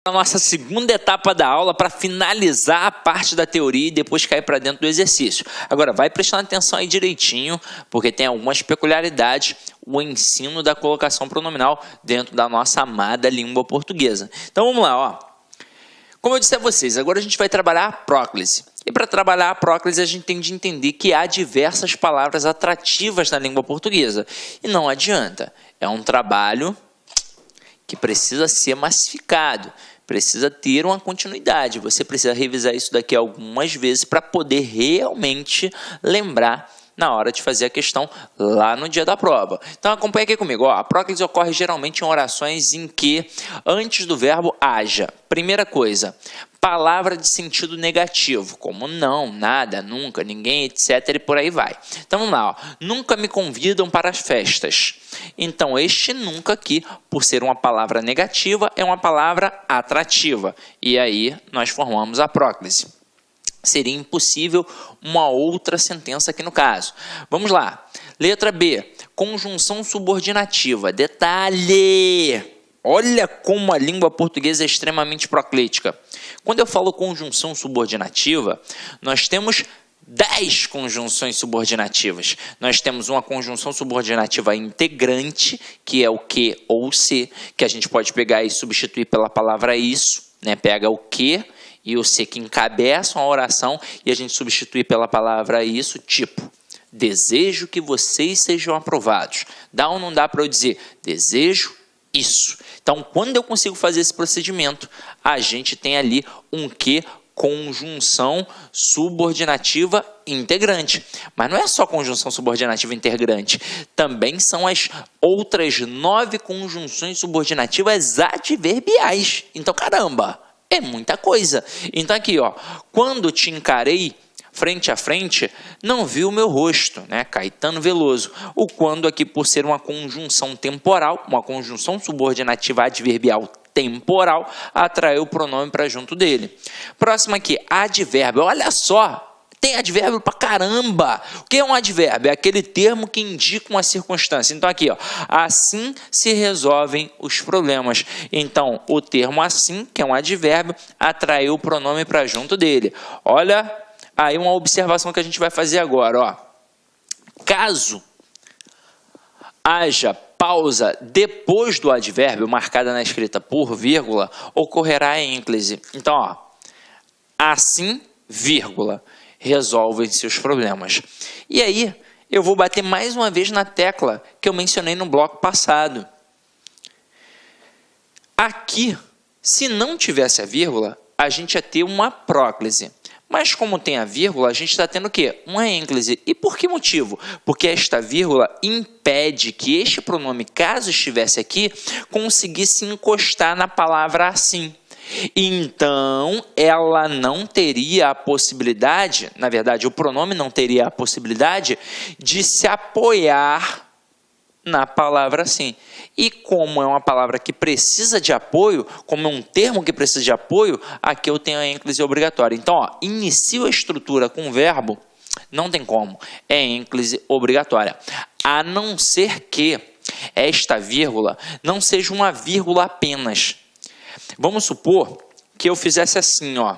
a nossa segunda etapa da aula para finalizar a parte da teoria e depois cair para dentro do exercício. Agora, vai prestando atenção aí direitinho, porque tem algumas peculiaridades o ensino da colocação pronominal dentro da nossa amada língua portuguesa. Então, vamos lá, ó. Como eu disse a vocês, agora a gente vai trabalhar a próclise. E para trabalhar a próclise, a gente tem de entender que há diversas palavras atrativas na língua portuguesa. E não adianta, é um trabalho que precisa ser massificado, precisa ter uma continuidade. Você precisa revisar isso daqui algumas vezes para poder realmente lembrar na hora de fazer a questão lá no dia da prova. Então acompanha aqui comigo. Ó, a próclise ocorre geralmente em orações em que antes do verbo haja. Primeira coisa, palavra de sentido negativo, como não, nada, nunca, ninguém, etc. e por aí vai. Então vamos lá. Ó. Nunca me convidam para as festas. Então este nunca aqui, por ser uma palavra negativa, é uma palavra atrativa. E aí nós formamos a próclise. Seria impossível uma outra sentença aqui no caso. Vamos lá. Letra B. Conjunção subordinativa. Detalhe! Olha como a língua portuguesa é extremamente proclítica. Quando eu falo conjunção subordinativa, nós temos 10 conjunções subordinativas. Nós temos uma conjunção subordinativa integrante, que é o que ou o se, que a gente pode pegar e substituir pela palavra isso, né? Pega o que e o se que encabeçam a oração e a gente substitui pela palavra isso, tipo, desejo que vocês sejam aprovados. Dá ou não dá para eu dizer, desejo isso. Então, quando eu consigo fazer esse procedimento, a gente tem ali um que conjunção subordinativa integrante. Mas não é só conjunção subordinativa integrante, também são as outras 9 conjunções subordinativas adverbiais. Então, caramba! É muita coisa. Então aqui, ó, quando te encarei frente a frente, não vi o meu rosto, né? Caetano Veloso. O quando aqui, por ser uma conjunção temporal, uma conjunção subordinativa adverbial temporal, atraiu o pronome para junto dele. Próximo aqui, advérbio. Olha só, tem advérbio pra caramba. O que é um advérbio? É aquele termo que indica uma circunstância. Então aqui, ó, assim se resolvem os problemas. Então, o termo assim, que é um advérbio, atraiu o pronome para junto dele. Olha aí uma observação que a gente vai fazer agora, ó. Caso haja pausa depois do advérbio, marcada na escrita por vírgula, ocorrerá a ênclise. Então, ó, assim, vírgula, resolvem-se os problemas. E aí, eu vou bater mais uma vez na tecla que eu mencionei no bloco passado. Aqui, se não tivesse a vírgula, a gente ia ter uma próclise. Mas como tem a vírgula, a gente está tendo o quê? Uma ênclise. E por que motivo? Porque esta vírgula impede que este pronome, caso estivesse aqui, conseguisse encostar na palavra assim. Então, ela não teria a possibilidade, na verdade, o pronome não teria a possibilidade de se apoiar na palavra assim. E como é uma palavra que precisa de apoio, como é um termo que precisa de apoio, aqui eu tenho a ênclise obrigatória. Então, ó, inicio a estrutura com o verbo, não tem como, é ênclise obrigatória. A não ser que esta vírgula não seja uma vírgula apenas. Vamos supor que eu fizesse assim, ó.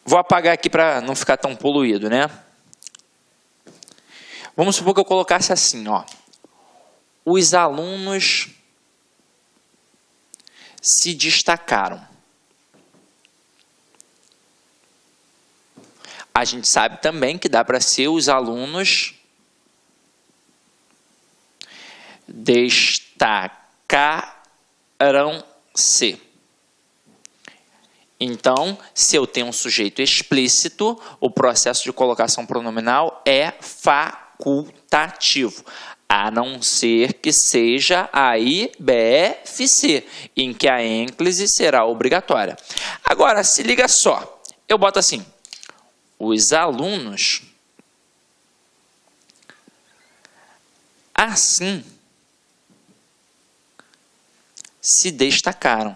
Vou apagar aqui para não ficar tão poluído, né? Vamos supor que eu colocasse assim, ó. Os alunos se destacaram. A gente sabe também que dá para ser os alunos destacaram-se. Então, se eu tenho um sujeito explícito, o processo de colocação pronominal é facultativo, a não ser que seja a IBFC, em que a ênclise será obrigatória. Agora, se liga só, eu boto assim, os alunos assim se destacaram.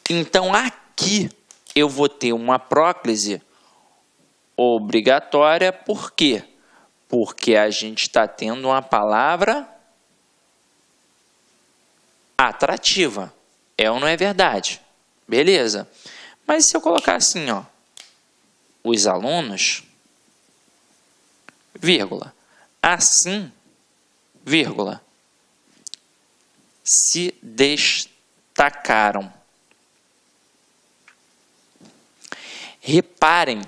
Então, aqui eu vou ter uma próclise obrigatória, por quê? Porque a gente está tendo uma palavra atrativa. É ou não é verdade? Beleza. Mas se eu colocar assim, ó, os alunos, vírgula, assim, vírgula, se destacaram. Reparem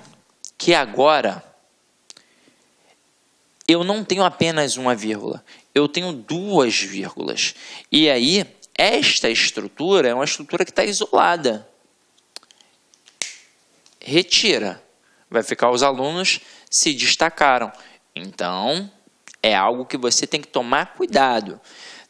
que agora eu não tenho apenas uma vírgula, eu tenho duas vírgulas. E aí, esta estrutura é uma estrutura que está isolada. Retira. Vai ficar os alunos se destacaram. Então, é algo que você tem que tomar cuidado.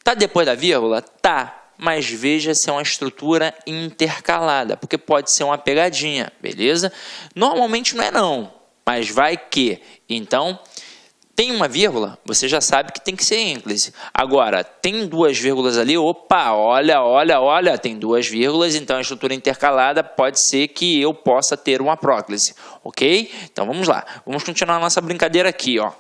Tá depois da vírgula? Tá. Mas veja se é uma estrutura intercalada, porque pode ser uma pegadinha, beleza? Normalmente não é não, mas vai que. Então, tem uma vírgula, você já sabe que tem que ser ênclise. Agora, tem duas vírgulas ali, opa, olha, tem duas vírgulas, então a estrutura intercalada pode ser que eu possa ter uma próclise, ok? Então vamos lá, vamos continuar a nossa brincadeira aqui, ó.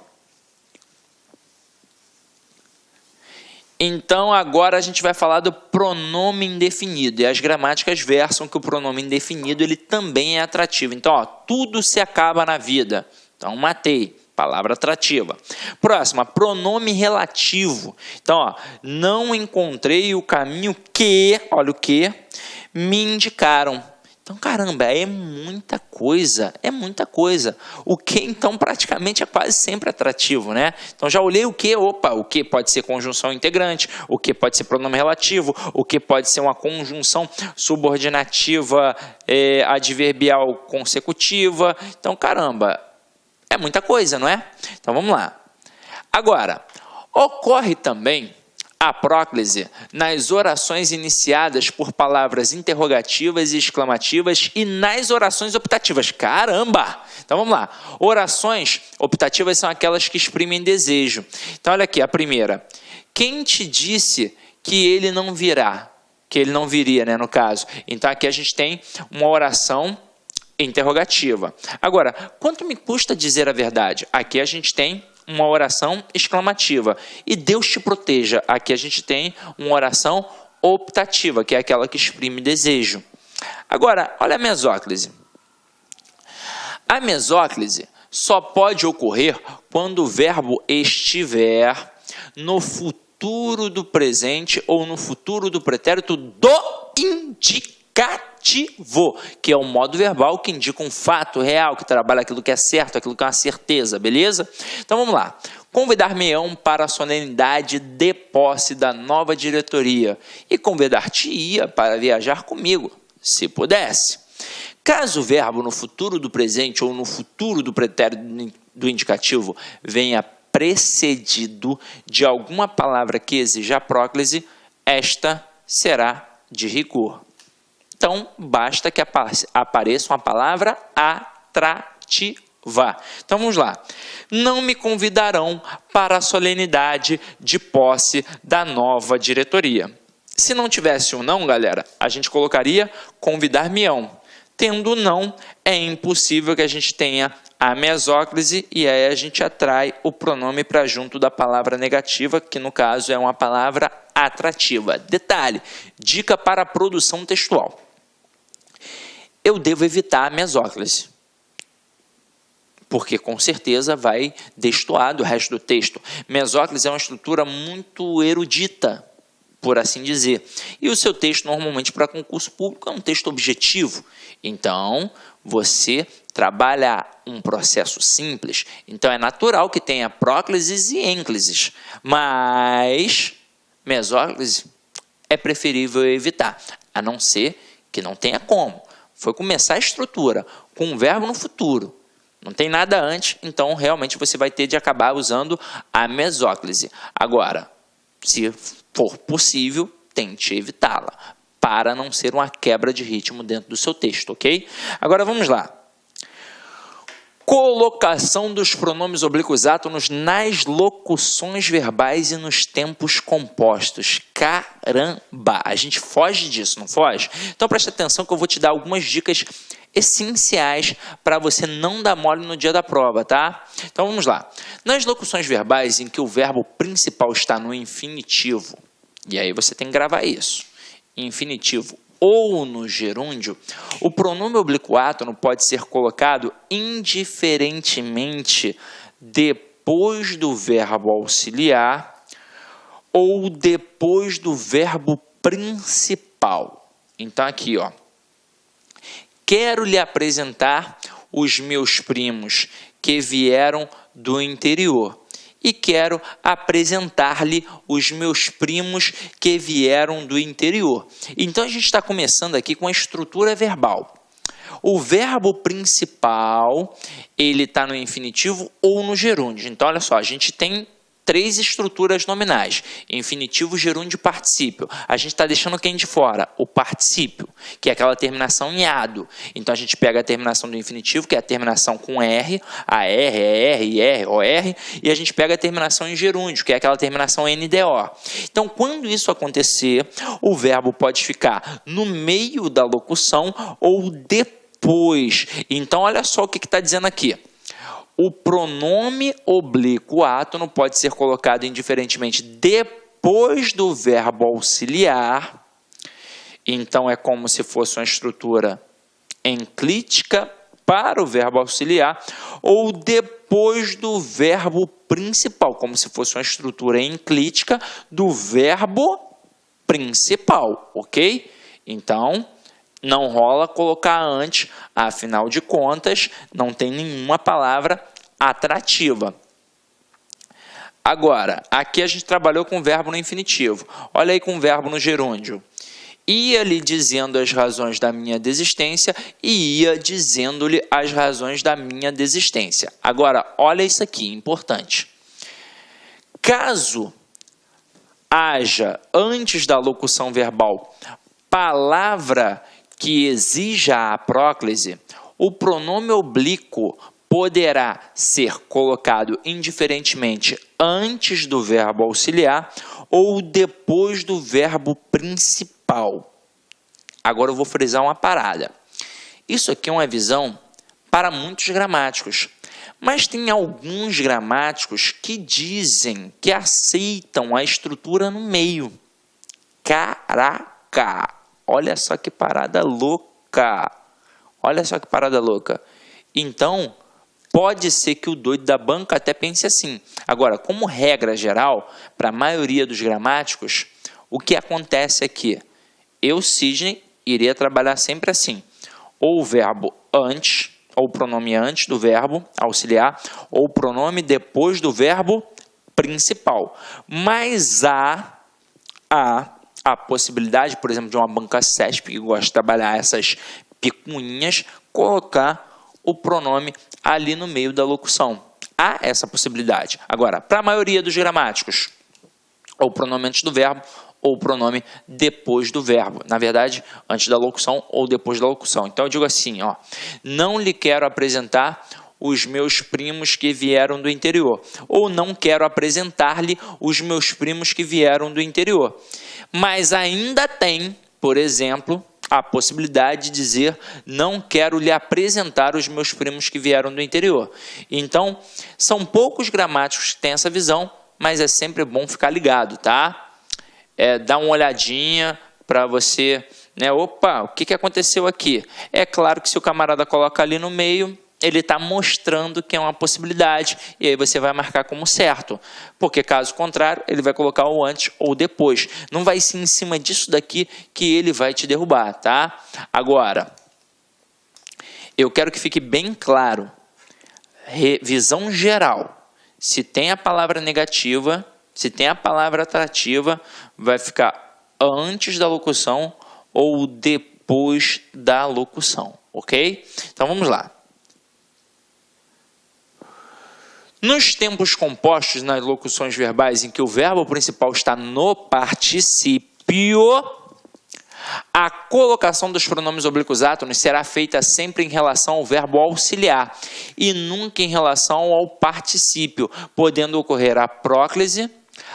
Então, agora a gente vai falar do pronome indefinido. E as gramáticas versam que o pronome indefinido ele também é atrativo. Então, ó, tudo se acaba na vida. Então, matei. Palavra atrativa. Próxima, pronome relativo. Então, ó, não encontrei o caminho que, olha o que, me indicaram. Então, caramba, é muita coisa, é muita coisa. O que, então, praticamente é quase sempre atrativo, né? Então, já olhei o que, opa, o que pode ser conjunção integrante, o que pode ser pronome relativo, o que pode ser uma conjunção subordinativa adverbial consecutiva. Então, caramba, é muita coisa, não é? Então, vamos lá. Agora, ocorre também a próclise nas orações iniciadas por palavras interrogativas e exclamativas e nas orações optativas. Caramba! Então vamos lá. Orações optativas são aquelas que exprimem desejo. Então olha aqui, a primeira. Quem te disse que ele não virá? Que ele não viria, né, no caso. Então aqui a gente tem uma oração interrogativa. Agora, quanto me custa dizer a verdade? Aqui a gente tem uma oração exclamativa. E Deus te proteja. Aqui a gente tem uma oração optativa, que é aquela que exprime desejo. Agora, olha a mesóclise. A mesóclise só pode ocorrer quando o verbo estiver no futuro do presente ou no futuro do pretérito do indicativo, que é um modo verbal que indica um fato real, que trabalha aquilo que é certo, aquilo que é uma certeza, beleza? Então vamos lá. Convidar-me-ão para a solenidade de posse da nova diretoria e convidar-te-ia para viajar comigo, se pudesse. Caso o verbo no futuro do presente ou no futuro do pretérito do indicativo venha precedido de alguma palavra que exija a próclise, esta será de rigor. Então, basta que apareça uma palavra atrativa. Então, vamos lá. Não me convidarão para a solenidade de posse da nova diretoria. Se não tivesse o não, galera, a gente colocaria convidar-me-ão. Tendo o não, é impossível que a gente tenha a mesóclise e aí a gente atrai o pronome para junto da palavra negativa, que no caso é uma palavra atrativa. Detalhe, dica para a produção textual. Eu devo evitar a mesóclise, porque com certeza vai destoar do resto do texto. Mesóclise é uma estrutura muito erudita, por assim dizer. E o seu texto, normalmente, para concurso público, é um texto objetivo. Então, você trabalha um processo simples. Então, é natural que tenha próclises e ênclises. Mas, mesóclise é preferível evitar, a não ser que não tenha como. Foi começar a estrutura com um verbo no futuro. Não tem nada antes, então realmente você vai ter de acabar usando a mesóclise. Agora, se for possível, tente evitá-la, para não ser uma quebra de ritmo dentro do seu texto, ok? Agora vamos lá. Colocação dos pronomes oblíquos átonos nas locuções verbais e nos tempos compostos. Caramba! A gente foge disso, não foge? Então preste atenção que eu vou te dar algumas dicas essenciais para você não dar mole no dia da prova, tá? Então vamos lá. Nas locuções verbais em que o verbo principal está no infinitivo, e aí você tem que gravar isso, infinitivo ou no gerúndio, o pronome oblíquo átono pode ser colocado indiferentemente depois do verbo auxiliar ou depois do verbo principal. Então aqui, ó, quero lhe apresentar os meus primos que vieram do interior. E quero apresentar-lhe os meus primos que vieram do interior. Então, a gente está começando aqui com a estrutura verbal. O verbo principal, ele está no infinitivo ou no gerúndio. Então, olha só, a gente tem 3 estruturas nominais: infinitivo, gerúndio e particípio. A gente está deixando quem de fora? O particípio, que é aquela terminação em ado. Então, a gente pega a terminação do infinitivo, que é a terminação com R, a R, ER, IR, OR, e a gente pega a terminação em gerúndio, que é aquela terminação NDO. Então, quando isso acontecer, o verbo pode ficar no meio da locução ou depois. Então, olha só o que está dizendo aqui. O pronome oblíquo átono pode ser colocado indiferentemente depois do verbo auxiliar. Então, é como se fosse uma estrutura enclítica para o verbo auxiliar, ou depois do verbo principal, como se fosse uma estrutura enclítica do verbo principal, ok? Então, não rola colocar antes, afinal de contas, não tem nenhuma palavra atrativa. Agora, aqui a gente trabalhou com o verbo no infinitivo. Olha aí com o verbo no gerúndio. Ia lhe dizendo as razões da minha desistência e ia dizendo-lhe as razões da minha desistência. Agora, olha isso aqui, importante. Caso haja, antes da locução verbal, palavra que exija a próclise, o pronome oblíquo poderá ser colocado indiferentemente antes do verbo auxiliar ou depois do verbo principal. Agora eu vou frisar uma parada. Isso aqui é uma visão para muitos gramáticos, mas tem alguns gramáticos que dizem que aceitam a estrutura no meio. Caraca! Olha só que parada louca. Olha só que parada louca. Então, pode ser que o doido da banca até pense assim. Agora, como regra geral, para a maioria dos gramáticos, o que acontece é que eu, Sidney, iria trabalhar sempre assim. Ou o verbo antes, ou o pronome antes do verbo auxiliar, ou o pronome depois do verbo principal. Mas há a possibilidade, por exemplo, de uma banca CESP que gosta de trabalhar essas picuinhas, colocar o pronome ali no meio da locução. Há essa possibilidade. Agora, para a maioria dos gramáticos, ou o pronome antes do verbo, ou o pronome depois do verbo. Na verdade, antes da locução ou depois da locução. Então, eu digo assim, ó, não lhe quero apresentar os meus primos que vieram do interior. Ou não quero apresentar-lhe os meus primos que vieram do interior. Mas ainda tem, por exemplo, a possibilidade de dizer não quero lhe apresentar os meus primos que vieram do interior. Então, são poucos gramáticos que têm essa visão, mas é sempre bom ficar ligado, tá? Dá uma olhadinha para você, né? Opa, o que aconteceu aqui? É claro que se o camarada coloca ali no meio, ele está mostrando que é uma possibilidade e aí você vai marcar como certo, porque caso contrário, ele vai colocar o antes ou depois. Não vai ser em cima disso daqui que ele vai te derrubar, tá? Agora, eu quero que fique bem claro, visão geral, se tem a palavra negativa, se tem a palavra atrativa, vai ficar antes da locução ou depois da locução, ok? Então vamos lá. Nos tempos compostos, nas locuções verbais em que o verbo principal está no particípio, a colocação dos pronomes oblíquos átonos será feita sempre em relação ao verbo auxiliar e nunca em relação ao particípio, podendo ocorrer a próclise,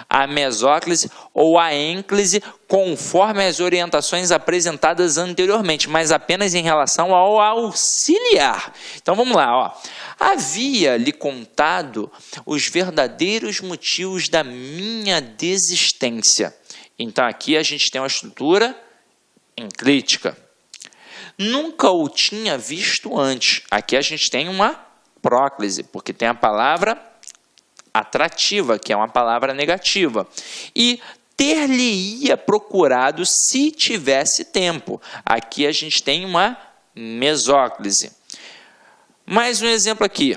a mesóclise ou a ênclise, conforme as orientações apresentadas anteriormente, mas apenas em relação ao auxiliar. Então vamos lá, ó. Havia lhe contado os verdadeiros motivos da minha desistência. Então aqui a gente tem uma estrutura enclítica. Nunca o tinha visto antes. Aqui a gente tem uma próclise, porque tem a palavra atrativa, que é uma palavra negativa. E ter-lhe-ia procurado se tivesse tempo. Aqui a gente tem uma mesóclise. Mais um exemplo aqui.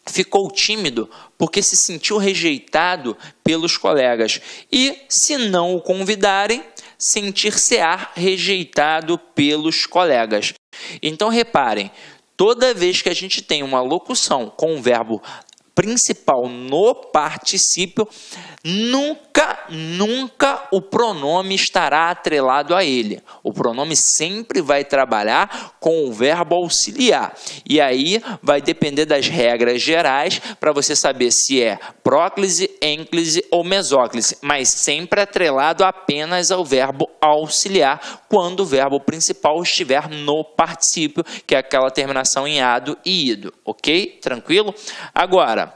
Ficou tímido porque se sentiu rejeitado pelos colegas. E, se não o convidarem, sentir-se-á rejeitado pelos colegas. Então, reparem, toda vez que a gente tem uma locução com o verbo principal no particípio, nunca o pronome estará atrelado a ele. O pronome sempre vai trabalhar com o verbo auxiliar. E aí vai depender das regras gerais para você saber se é próclise, ênclise ou mesóclise, mas sempre atrelado apenas ao verbo auxiliar quando o verbo principal estiver no particípio, que é aquela terminação em ado e ido, ok? Tranquilo? Agora,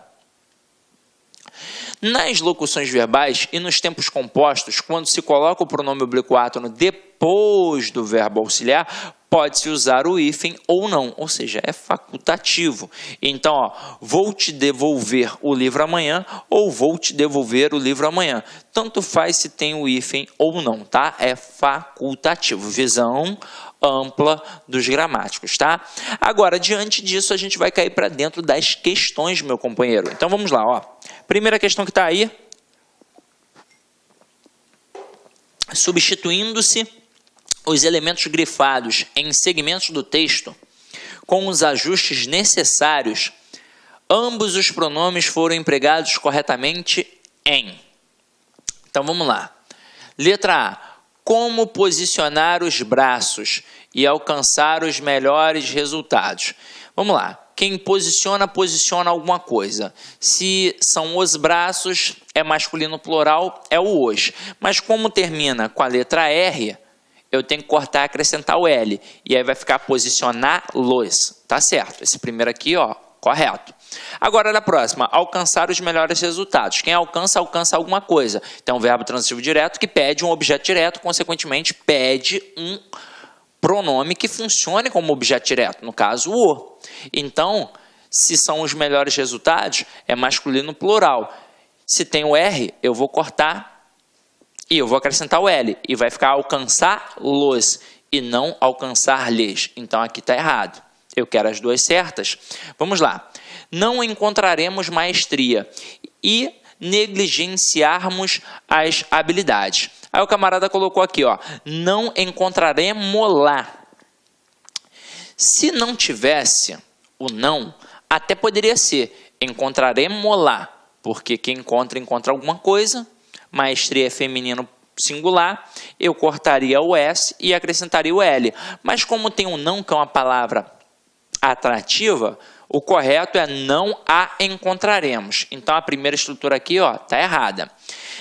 nas locuções verbais e nos tempos compostos, quando se coloca o pronome oblíquo átono depois do verbo auxiliar, pode-se usar o hífen ou não, ou seja, é facultativo. Então, ó, vou te devolver o livro amanhã ou vou te devolver o livro amanhã. Tanto faz se tem o hífen ou não, tá? É facultativo. Visão ampla dos gramáticos, tá? Agora, diante disso, a gente vai cair para dentro das questões, meu companheiro. Então, vamos lá, ó. Primeira questão que está aí. Substituindo-se os elementos grifados em segmentos do texto com os ajustes necessários, ambos os pronomes foram empregados corretamente em. Então, vamos lá. Letra A. Como posicionar os braços e alcançar os melhores resultados? Vamos lá. Quem posiciona, posiciona alguma coisa. Se são os braços, é masculino plural, é o os. Mas como termina com a letra R, eu tenho que cortar e acrescentar o L. E aí vai ficar posicioná-los. Tá certo. Esse primeiro aqui, ó, correto. Agora, na próxima, alcançar os melhores resultados. Quem alcança, alcança alguma coisa. Então, um verbo transitivo direto que pede um objeto direto, consequentemente, pede um pronome que funcione como objeto direto, no caso, o. Então, se são os melhores resultados, é masculino plural. Se tem o R, eu vou cortar e eu vou acrescentar o L. E vai ficar alcançar-los e não alcançar-lhes. Então, aqui está errado. Eu quero as duas certas. Vamos lá. Não encontraremos maestria e negligenciarmos as habilidades. Aí o camarada colocou aqui, ó, não encontraremos lá. Se não tivesse o não, até poderia ser encontraremos lá, porque quem encontra alguma coisa, maestria é feminino singular, eu cortaria o S e acrescentaria o L. Mas como tem um não, que é uma palavra atrativa, o correto é não a encontraremos. Então, a primeira estrutura aqui está errada.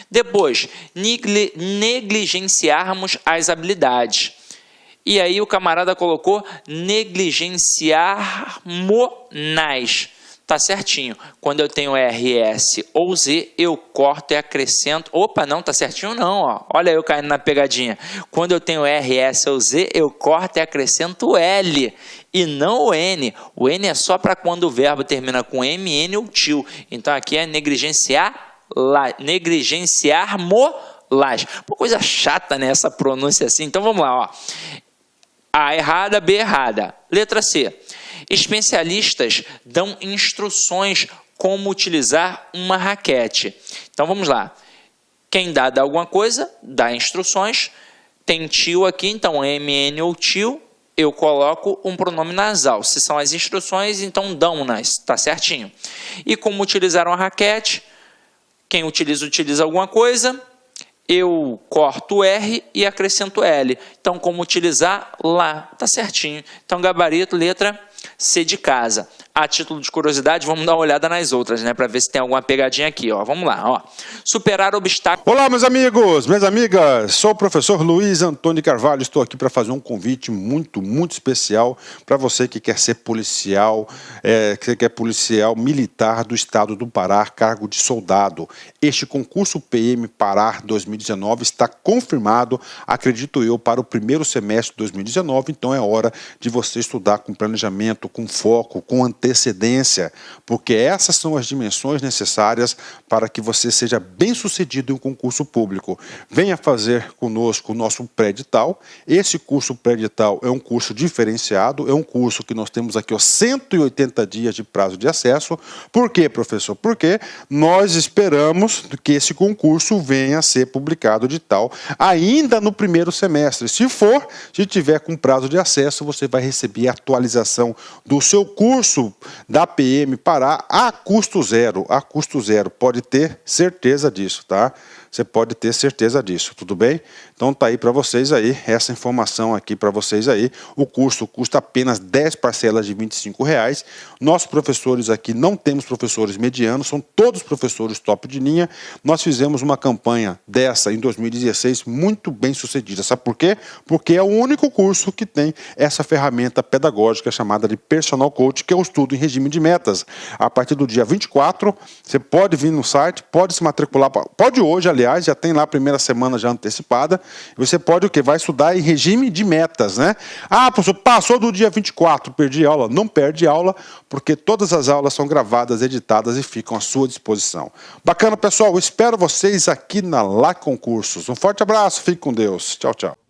Depois, negligenciarmos as habilidades. E aí o camarada colocou negligenciarmos. Tá certinho. Quando eu tenho RS ou Z, eu corto e acrescento. Opa, não, tá certinho não, ó. Olha eu caindo na pegadinha. Quando eu tenho RS ou Z, eu corto e acrescento o L e não o N. O N é só para quando o verbo termina com M, N ou til. Então aqui é negligenciarmos. Pô, coisa chata, né, essa pronúncia assim. Então vamos lá, ó. A errada, B errada. Letra C. Especialistas dão instruções como utilizar uma raquete. Então, vamos lá. Quem dá alguma coisa, dá instruções. Tem tio aqui, então, MN ou tio, eu coloco um pronome nasal. Se são as instruções, então dão-nas, tá certinho. E como utilizar uma raquete, quem utiliza alguma coisa, eu corto o R e acrescento L. Então, como utilizar lá, tá certinho. Então, gabarito, letra C de casa. A título de curiosidade, vamos dar uma olhada nas outras, né, para ver se tem alguma pegadinha aqui, ó. Vamos lá, ó. Superar obstáculos. Olá, meus amigos, minhas amigas. Sou o professor Luiz Antônio Carvalho. Estou aqui para fazer um convite muito especial para você que quer ser policial, que quer policial militar do estado do Pará, cargo de soldado. Este concurso PM Pará 2019 está confirmado, acredito eu, para o primeiro semestre de 2019. Então é hora de você estudar com planejamento, com foco, com antecedência, porque essas são as dimensões necessárias para que você seja bem-sucedido em um concurso público. Venha fazer conosco o nosso pré-edital. Esse curso pré-edital é um curso diferenciado, é um curso que nós temos aqui 180 dias de prazo de acesso. Por quê, professor? Porque nós esperamos que esse concurso venha a ser publicado de tal ainda no primeiro semestre. Se tiver com prazo de acesso, você vai receber a atualização do seu curso da PM Pará a custo zero. A custo zero. Pode ter certeza disso, tá? Você pode ter certeza disso, tudo bem? Então tá aí para vocês aí, essa informação aqui para vocês aí. O curso custa apenas 10 parcelas de R$25. Nossos professores aqui não temos professores medianos, são todos professores top de linha. Nós fizemos uma campanha dessa em 2016 muito bem sucedida. Sabe por quê? Porque é o único curso que tem essa ferramenta pedagógica chamada de Personal Coach, que é o estudo em regime de metas. A partir do dia 24, você pode vir no site, pode se matricular, pode hoje, aliás, já tem lá a primeira semana já antecipada. Você pode o quê? Vai estudar em regime de metas, né? Ah, professor, passou do dia 24, perdi aula. Não perde aula, porque todas as aulas são gravadas, editadas e ficam à sua disposição. Bacana, pessoal. Eu espero vocês aqui na Lá Concursos. Um forte abraço, fique com Deus. Tchau, tchau.